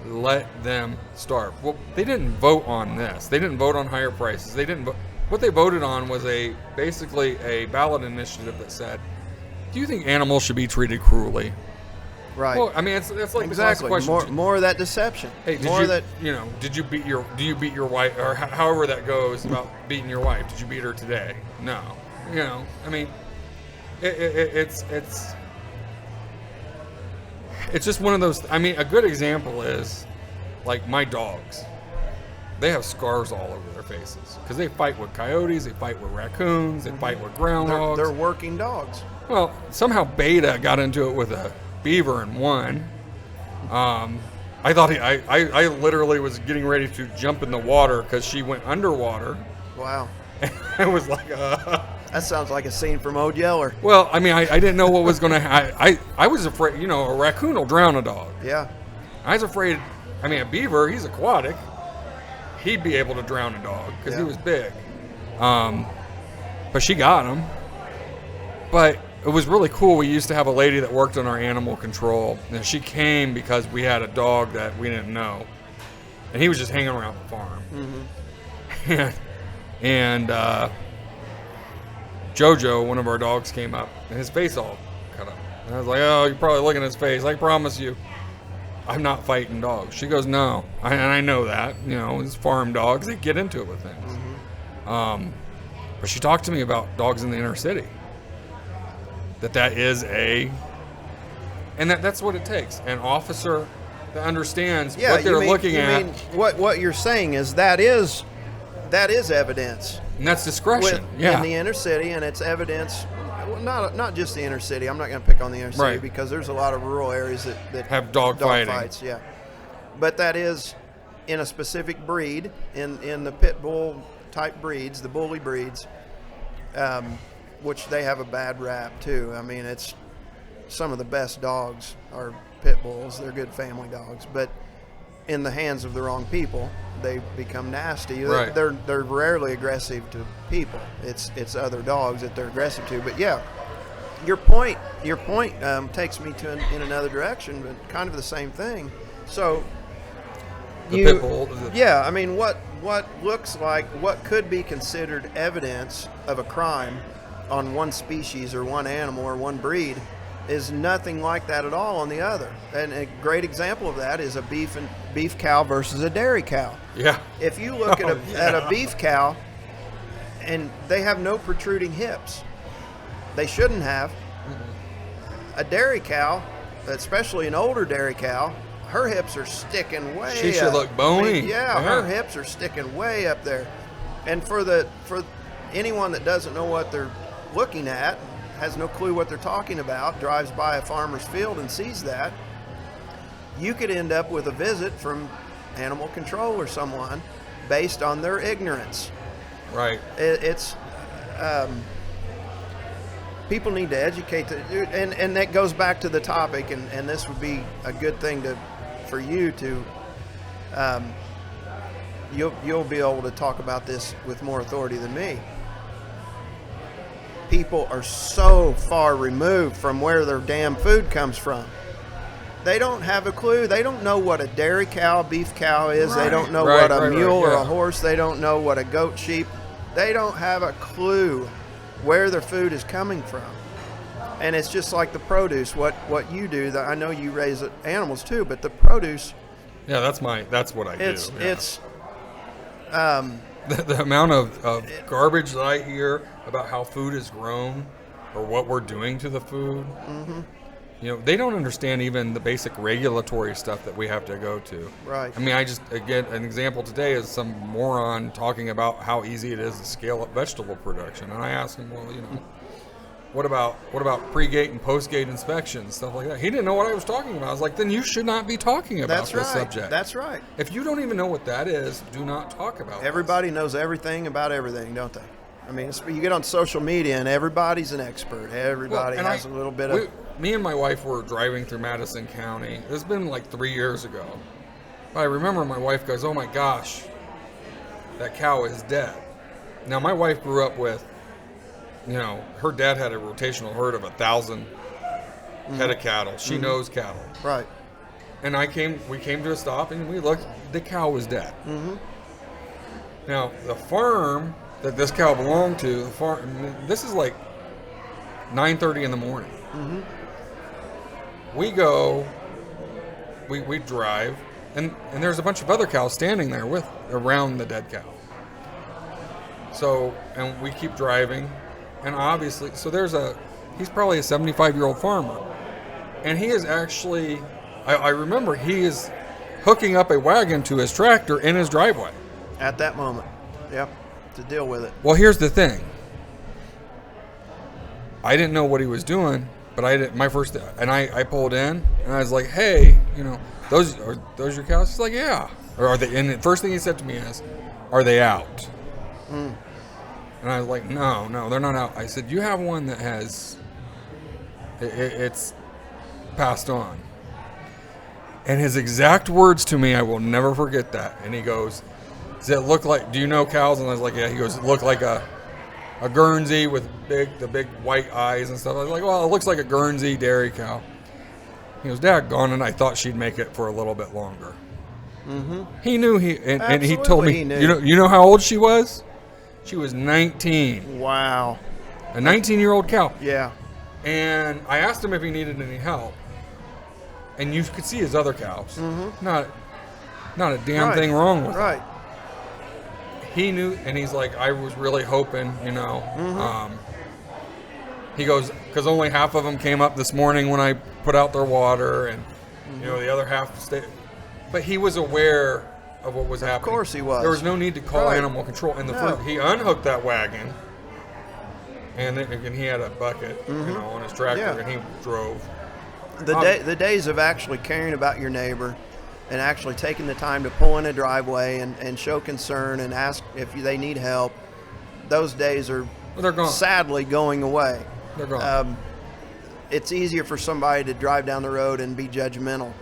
Let them starve. Well, they didn't vote on this. They didn't vote on higher prices. They didn't. What they voted on was basically a ballot initiative that said, "Do you think animals should be treated cruelly?" Right. Well, I mean, it's like Exactly. the last question. More of that deception. Hey, did you beat your wife, or however that goes about beating your wife? Did you beat her today? No. You know, I mean, it's just one of those. I mean, a good example is like my dogs. They have scars all over their faces because they fight with coyotes, they fight with raccoons, they fight with groundhogs. They're working dogs. Well, somehow Beta got into it with a beaver and won. I thought I literally was getting ready to jump in the water because she went underwater. Wow. I was like, That sounds like a scene from Old Yeller. Well, I mean, I didn't know what was going to happen. I was afraid, you know, a raccoon will drown a dog. Yeah. I was afraid, I mean, a beaver, he's aquatic. He'd be able to drown a dog because he was big. But she got him. But it was really cool. We used to have a lady that worked on our animal control. And she came because we had a dog that we didn't know. And he was just hanging around the farm. Mm-hmm. and Jojo, one of our dogs, came up. And his face all cut up. And I was like, oh, you're probably looking at his face. I promise you, I'm not fighting dogs. She goes, no. And I know that. You know, it's farm dogs. They get into it with things. Mm-hmm. But she talked to me about dogs in the inner city. That is and that's what it takes. An officer that understands what they're looking at. What you're saying is that is evidence. And that's discretion. In the inner city, and it's evidence. Well, not just the inner city. I'm not going to pick on the inner city because there's a lot of rural areas that have dog fighting. Fights. Yeah, but that is in a specific breed, in the pit bull type breeds, the bully breeds. Which they have a bad rap too. I mean, it's some of the best dogs are pit bulls. They're good family dogs, but in the hands of the wrong people, they become nasty. Right. They're rarely aggressive to people. It's other dogs that they're aggressive to. But yeah, your point takes me in another direction, but kind of the same thing. So pit bull. Yeah, I mean, what looks like what could be considered evidence of a crime on one species or one animal or one breed is nothing like that at all on the other. And a great example of that is a beef cow versus a dairy cow. Yeah. If you look at a beef cow, and they have no protruding hips, they shouldn't have. A dairy cow, especially an older dairy cow, her hips are sticking way up. She should look bony. I mean, her hips are sticking way up there. And for anyone that doesn't know what they're looking at, has no clue what they're talking about, drives by a farmer's field and sees that, you could end up with a visit from animal control or someone based on their ignorance. Right. It's people need to educate, and that goes back to the topic, and this would be a good thing for you to, you'll be able to talk about this with more authority than me. People are so far removed from where their damn food comes from. They don't have a clue. They don't know what a dairy cow, beef cow is. They don't know what a mule or a horse. They don't know what a goat, sheep. They don't have a clue where their food is coming from. And it's just like the produce. What you do, that I know you raise animals too, but the produce. Yeah, that's what I do. It's the amount of garbage that I hear about how food is grown or what we're doing to the food. Mm-hmm. You know, they don't understand even the basic regulatory stuff that we have to go to. Right. I mean, again, an example today is some moron talking about how easy it is to scale up vegetable production. And I asked him, well, you know, what about pre-gate and post-gate inspections, stuff like that? He didn't know what I was talking about. I was like, then you should not be talking about this subject. That's right. If you don't even know what that is, do not talk about it. Everybody knows everything about everything, don't they? I mean, you get on social media and everybody's an expert. Everybody has a little bit of... Me and my wife were driving through Madison County. This has been like 3 years ago. But I remember my wife goes, oh my gosh, that cow is dead. Now, my wife grew up with, you know, her dad had a rotational herd of 1,000 head of cattle. She knows cattle. Right. And we came to a stop and we looked, the cow was dead. Mm-hmm. Now, the farm that this cow belonged to, this is like 9:30 in the morning. Mm-hmm. We go, we drive, and there's a bunch of other cows standing there around the dead cow. So, and we keep driving, and obviously, he's probably a 75-year-old farmer, and he is actually, I remember he is hooking up a wagon to his tractor in his driveway. At that moment, yep, to deal with it. Well, here's the thing. I didn't know what he was doing, but I pulled in and I was like, hey, you know, those your cows? He's like, yeah. Or are they? And the first thing he said to me is, are they out? Mm. And I was like, no, they're not out. I said, you have one that has, it's passed on. And his exact words to me, I will never forget that. And he goes, do you know cows? And I was like, yeah. He goes, it looked like a Guernsey with the big white eyes and stuff. I was like, well, it looks like a Guernsey dairy cow. He goes, daggone, and I thought she'd make it for a little bit longer. Mm-hmm. He knew and he told me, you know how old she was? She was 19. Wow. A 19-year-old cow. Yeah. And I asked him if he needed any help. And you could see his other cows. Mm-hmm. Not a damn thing wrong with them. Right. He knew, and he's like, I was really hoping, you know. Mm-hmm. He goes, because only half of them came up this morning when I put out their water, and you know, the other half stayed. But he was aware of what was happening. Of course he was. There was no need to call animal control. And he unhooked that wagon, and he had a bucket, you know, on his tractor, and he drove. The days of actually caring about your neighbor and actually taking the time to pull in a driveway and show concern and ask if they need help, those days are sadly going away. They're gone. It's easier for somebody to drive down the road and be judgmental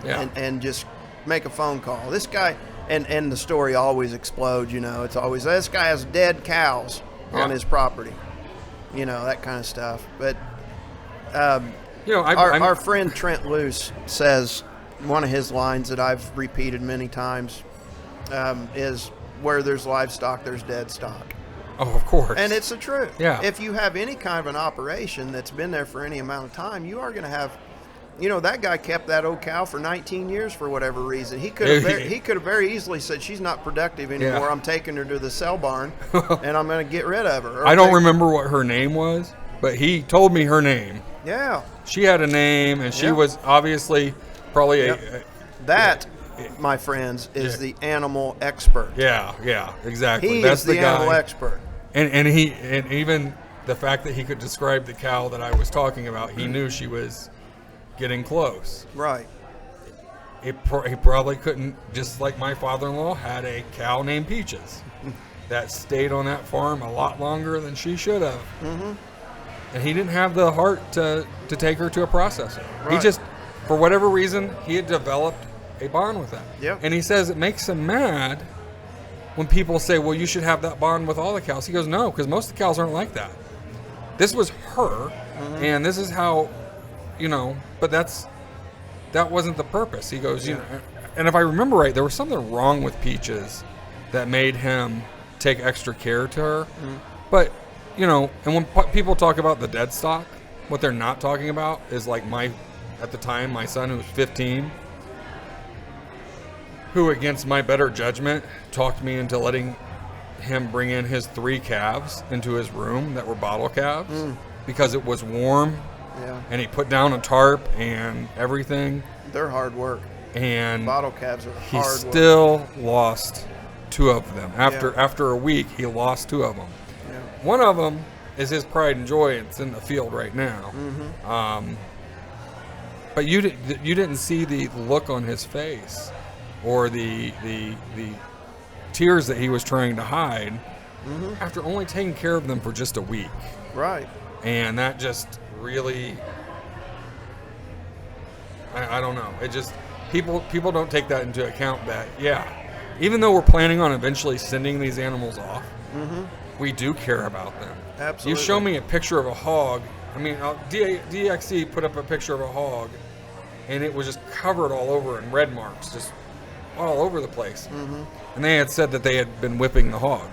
and just make a phone call. This guy, and the story always explodes, you know. It's always, this guy has dead cows on his property. You know, that kind of stuff. But, you know, our friend Trent Luce says, one of his lines that I've repeated many times is, where there's livestock, there's dead stock. Oh, of course. And it's the truth. Yeah. If you have any kind of an operation that's been there for any amount of time, you are going to have, you know, that guy kept that old cow for 19 years for whatever reason. He could have very easily said, she's not productive anymore. Yeah. I'm taking her to the sell barn and I'm going to get rid of her. I don't remember what her name was, but he told me her name. Yeah. She had a name, and she was obviously probably That, my friends, is the animal expert. Yeah, exactly. That's the guy. Animal expert. And even the fact that he could describe the cow that I was talking about, he knew she was getting close. Right. He probably couldn't, just like my father-in-law had a cow named Peaches that stayed on that farm a lot longer than she should have. Mm-hmm. And he didn't have the heart to take her to a processor. Right. He just, for whatever reason, he had developed a bond with that. Yep. And he says it makes him mad when people say, well, you should have that bond with all the cows. He goes, no, because most of the cows aren't like that. This was her, and this is how, you know, but that wasn't the purpose. He goes, you know, and if I remember right, there was something wrong with Peaches that made him take extra care to her. But, you know, and when people talk about the dead stock, what they're not talking about is like at the time, my son who was 15, who against my better judgment talked me into letting him bring in his 3 calves into his room that were bottle calves because it was warm. Yeah. And he put down a tarp and everything. They're hard work. And Bottle calves are hard he work. still lost 2 of them. After a week, he lost 2 of them. Yeah. One of them is his pride and joy. It's in the field right now. But you didn't see the look on his face or the tears that he was trying to hide after only taking care of them for just a week. Right. And that just really, I don't know. It just, people don't take that into account that, even though we're planning on eventually sending these animals off, we do care about them. Absolutely. You show me a picture of a hog. I mean, DXE put up a picture of a hog, and it was just covered all over in red marks, just all over the place. And they had said that they had been whipping the hog.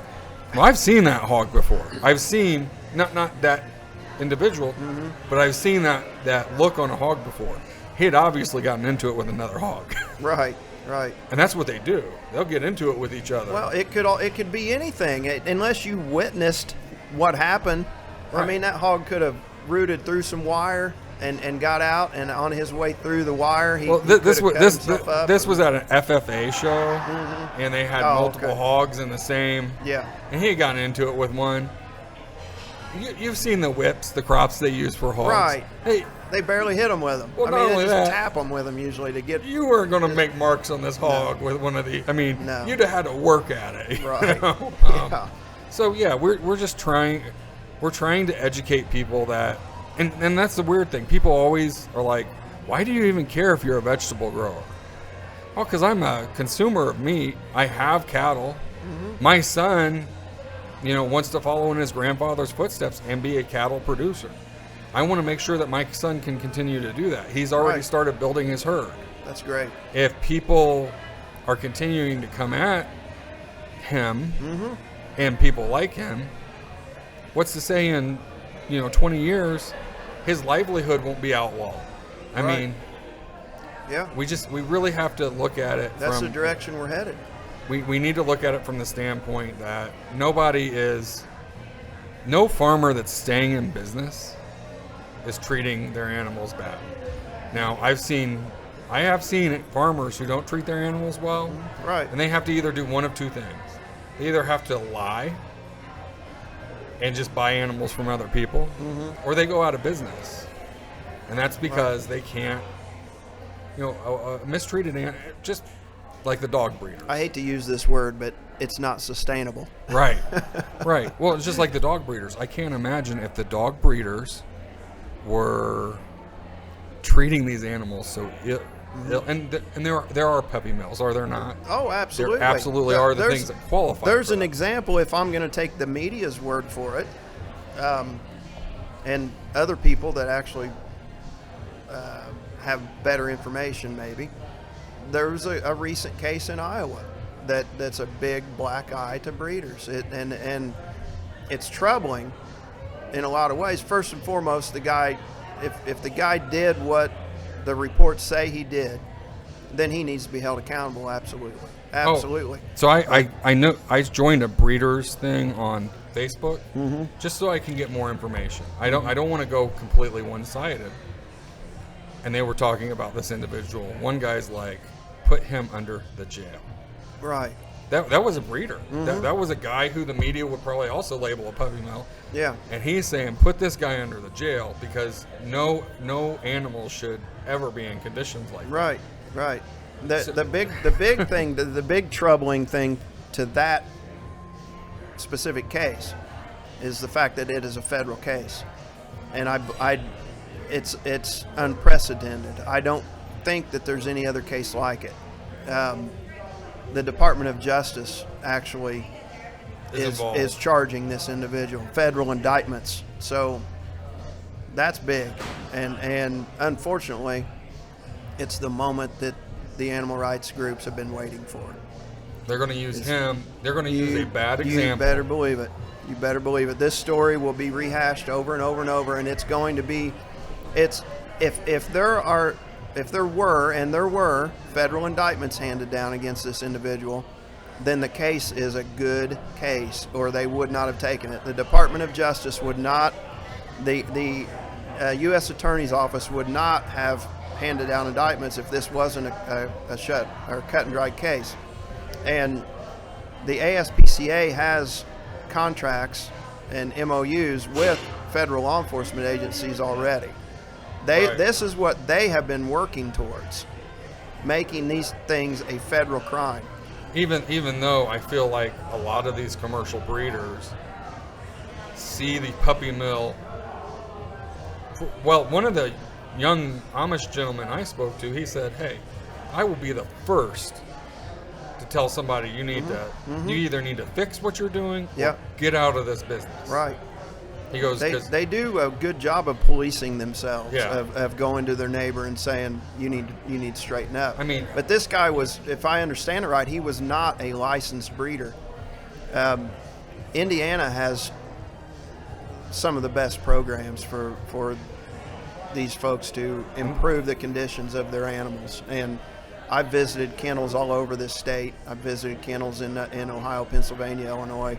Well, I've seen that hog before. I've seen, not that individual, but I've seen that look on a hog before. He had obviously gotten into it with another hog. Right. Right. And that's what they do. They'll get into it with each other. Well, it could be anything unless you witnessed what happened. Right. I mean, that hog could have rooted through some wire and got out, and on his way through the wire, this was at an FFA show, and they had multiple hogs in the same. Yeah. And he had gotten into it with one. You've seen the whips, the crops they use for hogs. Right. Hey, they barely hit them with them. Well, I not mean, only they just that, tap them with them usually to get. You weren't going to make marks on this hog with one of the. I mean, No. you'd have had to work at it. Right. You know? Yeah. So yeah, we're just trying. We're trying to educate people that, and that's the weird thing. People always are like, "Why do you even care if you're a vegetable grower?" Well, because I'm a consumer of meat. I have cattle. My son, wants to follow in his grandfather's footsteps and be a cattle producer. I want to make sure that my son can continue to do that. He's already started building his herd. That's great. If people are continuing to come at him and people like him, what's to say in 20 years his livelihood won't be outlawed? I mean, we really have to look at it. That's the direction we're headed. We need to look at it from the standpoint that no farmer that's staying in business is treating their animals bad. Now, I have seen farmers who don't treat their animals well. Right. And they have to either do one of 2 things. They either have to lie and just buy animals from other people, or they go out of business. And that's because they can't, a mistreated animal, just like the dog breeders. I hate to use this word, but it's not sustainable. Right. Right. Well, it's just like the dog breeders. I can't imagine if the dog breeders were treating these animals so ill, and there are puppy mills, are there not? Oh, absolutely. There absolutely are the things that qualify. There's an example, if I'm going to take the media's word for it, and other people that actually have better information maybe. There was a recent case in Iowa that's a big black eye to breeders, and it's troubling in a lot of ways. First and foremost, the guy, if the guy did what the reports say he did, then he needs to be held accountable. Absolutely. So I know I joined a breeders thing on Facebook just so I can get more information. I don't want to go completely one-sided. And they were talking about this individual. One guy's like, put him under the jail. Right. That was a breeder. That was a guy who the media would probably also label a puppy mill. Yeah. And he's saying, put this guy under the jail because no animal should ever be in conditions like that. Right. The big thing, the big troubling thing to that specific case is the fact that it is a federal case, and it's unprecedented. I don't think that there's any other case like it. The Department of Justice actually is charging this individual, federal indictments. So that's big, and unfortunately, it's the moment that the animal rights groups have been waiting for. They're going to use him. They're going to use a bad example. You better believe it. You better believe it. This story will be rehashed over and over and over, and it's going to be, if there were federal indictments handed down against this individual, then the case is a good case, or they would not have taken it. The Department of Justice would not, the U.S. Attorney's Office would not have handed down indictments if this wasn't a cut and dried case. And the ASPCA has contracts and MOUs with federal law enforcement agencies already. This is what they have been working towards, making these things a federal crime. Even though I feel like a lot of these commercial breeders see the puppy mill. Well, one of the young Amish gentlemen I spoke to, he said, "Hey, I will be the first to tell somebody you need you either need to fix what you're doing or get out of this business." Right. He goes, they do a good job of policing themselves, Yeah. of going to their neighbor and saying, you need to straighten up. I mean, but this guy was, if I understand it right, he was not a licensed breeder. Indiana has some of the best programs for these folks to improve the conditions of their animals. And I've visited kennels all over this state. I've visited kennels in Ohio, Pennsylvania, Illinois.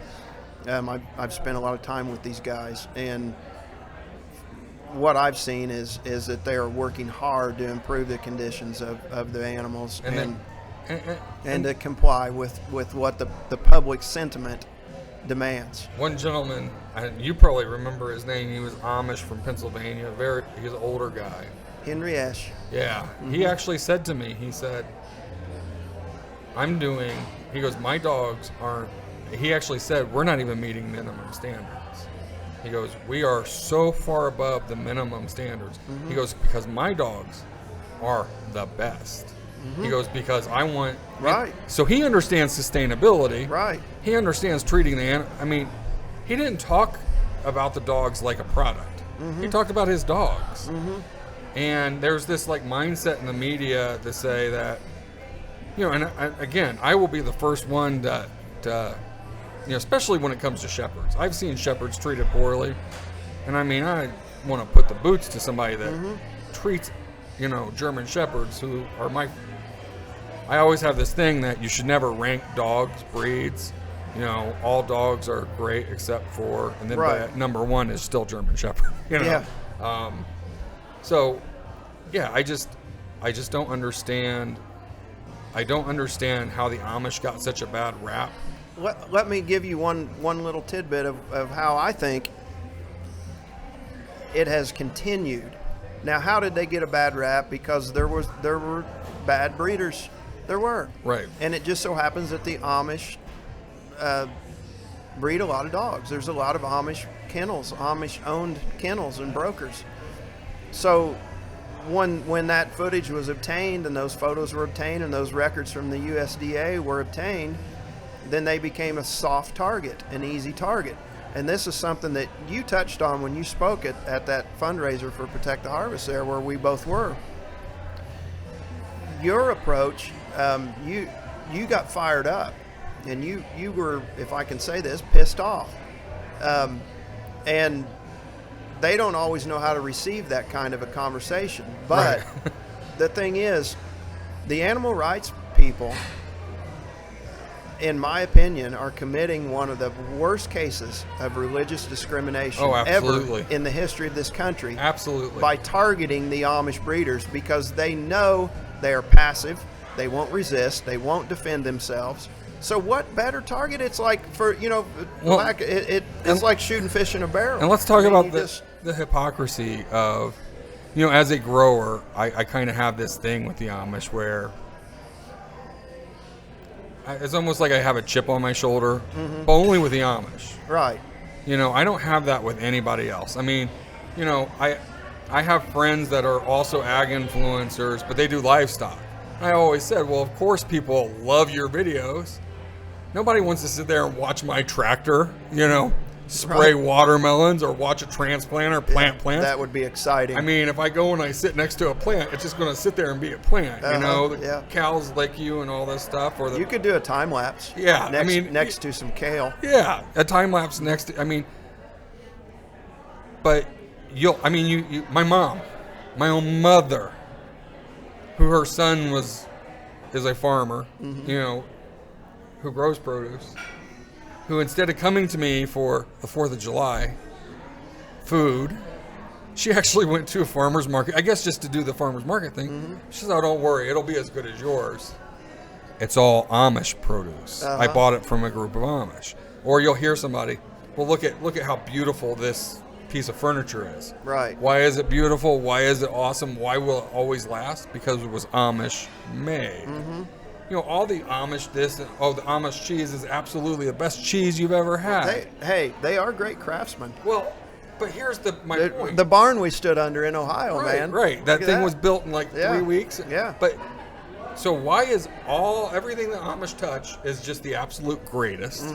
I've spent a lot of time with these guys, and what I've seen is that they are working hard to improve the conditions of the animals and to comply with what the public sentiment demands. One gentleman, you probably remember his name, he was Amish from Pennsylvania, he's an older guy. Henry Esch. Yeah, he actually said to me, he said, he goes, my dogs aren't, he actually said, we're not even meeting minimum standards. He goes, we are so far above the minimum standards. He goes, because my dogs are the best. He goes, because I want... Right. So he understands sustainability. Right. He understands treating the animal. I mean, he didn't talk about the dogs like a product. He talked about his dogs. And there's this like mindset in the media to say that, you know, and again, I will be the first one to you know, especially when it comes to shepherds. I've seen shepherds treated poorly, and I mean, I want to put the boots to somebody that treats, you know, German shepherds who are I always have this thing that you should never rank dogs, breeds. You know, all dogs are great except for, and then number one is still German shepherd. You know, so yeah, I just don't understand. I don't understand how the Amish got such a bad rap. Let me give you one little tidbit of how I think it has continued. Now, how did they get a bad rap? Because there were bad breeders. There were. Right. And it just so happens that the Amish breed a lot of dogs. There's a lot of Amish kennels, Amish-owned kennels and brokers. So when that footage was obtained and those photos were obtained and those records from the USDA were obtained, then they became a soft target, an easy target. And this is something that you touched on when you spoke at that fundraiser for Protect the Harvest there, where we both were. Your approach, you got fired up, and you were, if I can say this, pissed off. And they don't always know how to receive that kind of a conversation. But the thing is, the animal rights people, in my opinion, are committing one of the worst cases of religious discrimination ever in the history of this country. Absolutely. By targeting the Amish breeders, because they know they are passive, they won't resist, they won't defend themselves. So what better target? It's like, for, you know, it's like shooting fish in a barrel. And let's talk about the hypocrisy of, you know, as a grower, I kind of have this thing with the Amish where it's almost like I have a chip on my shoulder, but only with the Amish. Right. You know, I don't have that with anybody else. I mean, you know, I have friends that are also ag influencers, but they do livestock. I always said, well, of course people love your videos. Nobody wants to sit there and watch my tractor, you know. spray watermelons or watch a transplant or plant plants. That would be exciting. I mean, if I go and I sit next to a plant, it's just going to sit there and be a plant. You know, the cows lick you and all this stuff. Or you could do a time lapse. Yeah, next to some kale. Yeah, a time lapse next to. I mean, but my mom, my own mother, who her son is a farmer, you know, who grows produce, who instead of coming to me for the 4th of July food, she actually went to a farmer's market, I guess just to do the farmer's market thing. She said, "Oh, don't worry, it'll be as good as yours. It's all Amish produce. I bought it from a group of Amish." Or you'll hear somebody, "Well, look at how beautiful this piece of furniture is." Right. Why is it beautiful? Why is it awesome? Why will it always last? Because it was Amish made. You know, all the Amish this and the Amish cheese is absolutely the best cheese you've ever had. They are great craftsmen. Well, but here's my point. The barn we stood under in Ohio, man. Right. That thing was built in like 3 weeks. Yeah. But so why is everything that Amish touch is just the absolute greatest,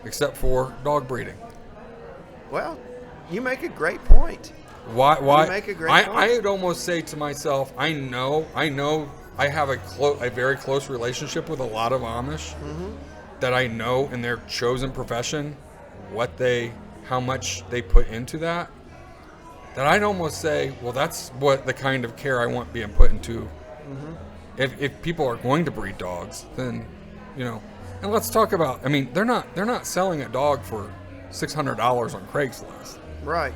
except for dog breeding? Well, you make a great point. Why? You make a great point. I would almost say to myself, I know. I have a very close relationship with a lot of Amish that I know in their chosen profession how much they put into that. That I'd almost say, well, that's what the kind of care I want being put into. If people are going to breed dogs, then, you know, and let's talk about. I mean, they're not selling a dog for $600 on Craigslist. Right.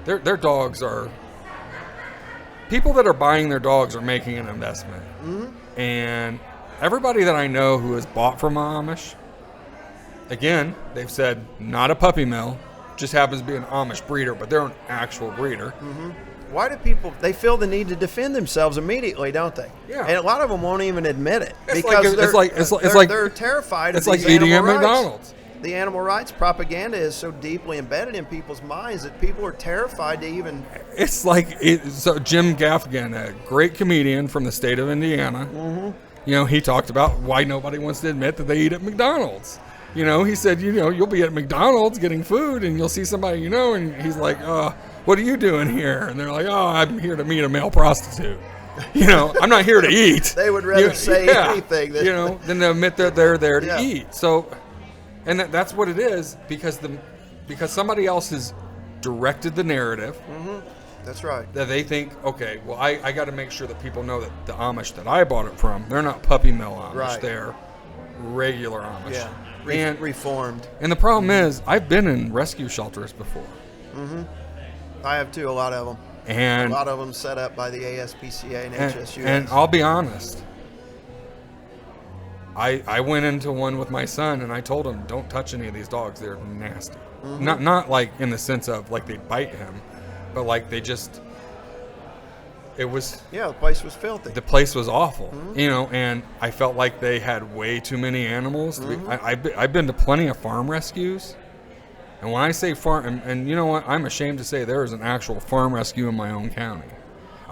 Their dogs are. People that are buying their dogs are making an investment. And everybody that I know who has bought from Amish, again, they've said not a puppy mill, just happens to be an Amish breeder, but they're an actual breeder. Why do people, they feel the need to defend themselves immediately, don't they? Yeah. And a lot of them won't even admit it. It's because they're terrified of these eating at animal rights. McDonald's. The animal rights propaganda is so deeply embedded in people's minds that people are terrified to even... So Jim Gaffigan, a great comedian from the state of Indiana, you know, he talked about why nobody wants to admit that they eat at McDonald's. You know, he said, you know, you'll be at McDonald's getting food and you'll see somebody you know, and he's like, what are you doing here? And they're like, oh, I'm here to meet a male prostitute. You know, I'm not here to eat. They would rather say anything than to admit that they're there to eat. So... And that's what it is because somebody else has directed the narrative. That's right. That they think, okay, well, I got to make sure that people know that the Amish that I bought it from, they're not puppy mill Amish. Right. They're regular Amish. Yeah. And reformed. And the problem is, I've been in rescue shelters before. I have too, a lot of them. And a lot of them set up by the ASPCA and HSUS. And I'll be honest. I went into one with my son and I told him, don't touch any of these dogs. They're nasty. Not like in the sense of like they bite him, but like they just, it was. Yeah, the place was filthy. The place was awful, you know, and I felt like they had way too many animals. I've been to plenty of farm rescues. And when I say farm, and you know what, I'm ashamed to say there is an actual farm rescue in my own county.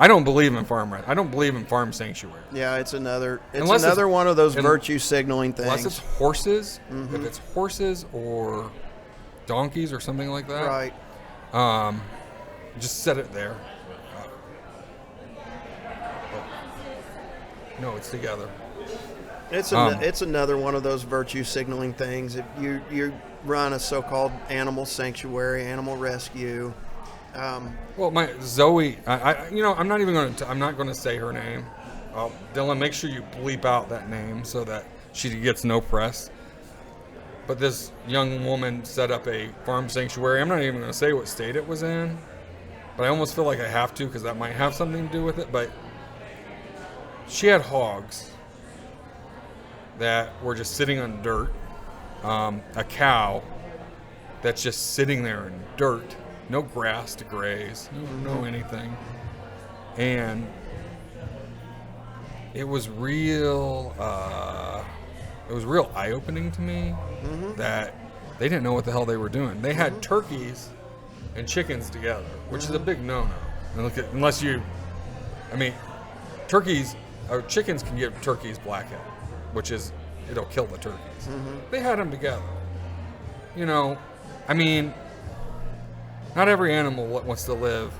I don't believe in I don't believe in farm sanctuary. Yeah, it's another one of those virtue signaling things. Unless it's horses, if it's horses or donkeys or something like that. Right. Just set it there. No, it's together. It's another one of those virtue signaling things. If you run a so-called animal sanctuary, animal rescue. Well, my Zoe, I'm not even going to. I'm not going to say her name. Dylan, make sure you bleep out that name so that she gets no press. But this young woman set up a farm sanctuary. I'm not even going to say what state it was in, but I almost feel like I have to because that might have something to do with it. But she had hogs that were just sitting on dirt. A cow that's just sitting there in dirt. No grass to graze, no anything. And it was real eye-opening to me that they didn't know what the hell they were doing. They had turkeys and chickens together, which is a big no-no. Turkeys or chickens can give turkeys blackhead, which is, it'll kill the turkeys. They had them together. You know, I mean, not every animal wants to live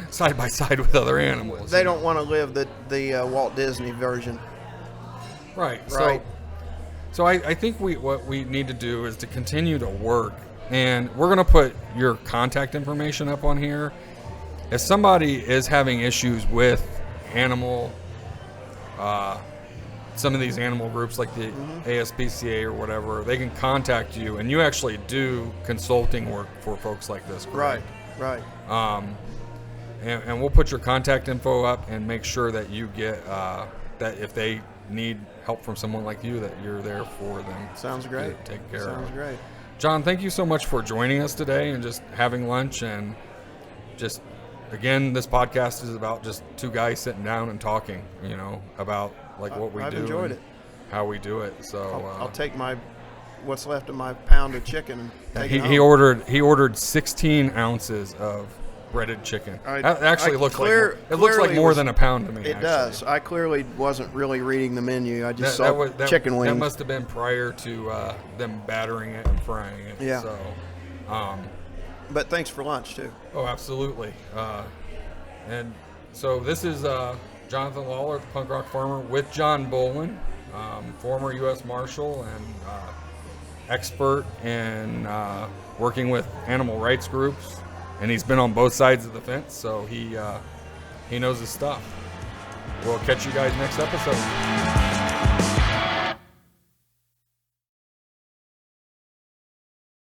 side by side with other animals. They don't want to live the Walt Disney version. Right. Right. So I think what we need to do is to continue to work, and we're going to put your contact information up on here. If somebody is having issues with animal, some of these animal groups like the ASPCA or whatever, they can contact you, and you actually do consulting work for folks like this, correct? Right. And we'll put your contact info up and make sure that you get that if they need help from someone like you, that you're there for them. Sounds great. To take care of. Sounds great. John, thank you so much for joining us today and just having lunch, and just, again, this podcast is about just two guys sitting down and talking, about like what we do. I've enjoyed it. How we do it. So I'll take what's left of my pound of chicken and take it home. He ordered 16 ounces of breaded chicken. That actually looks like more than a pound to me. It does. I clearly wasn't really reading the menu. I just saw chicken wings. That must have been prior to them battering it and frying it. Yeah. So, but thanks for lunch too. Oh, absolutely. And so this is Jonathan Lawler, the punk rock farmer, with John Bolin, former U.S. Marshal and expert in working with animal rights groups. And he's been on both sides of the fence, so he knows his stuff. We'll catch you guys next episode.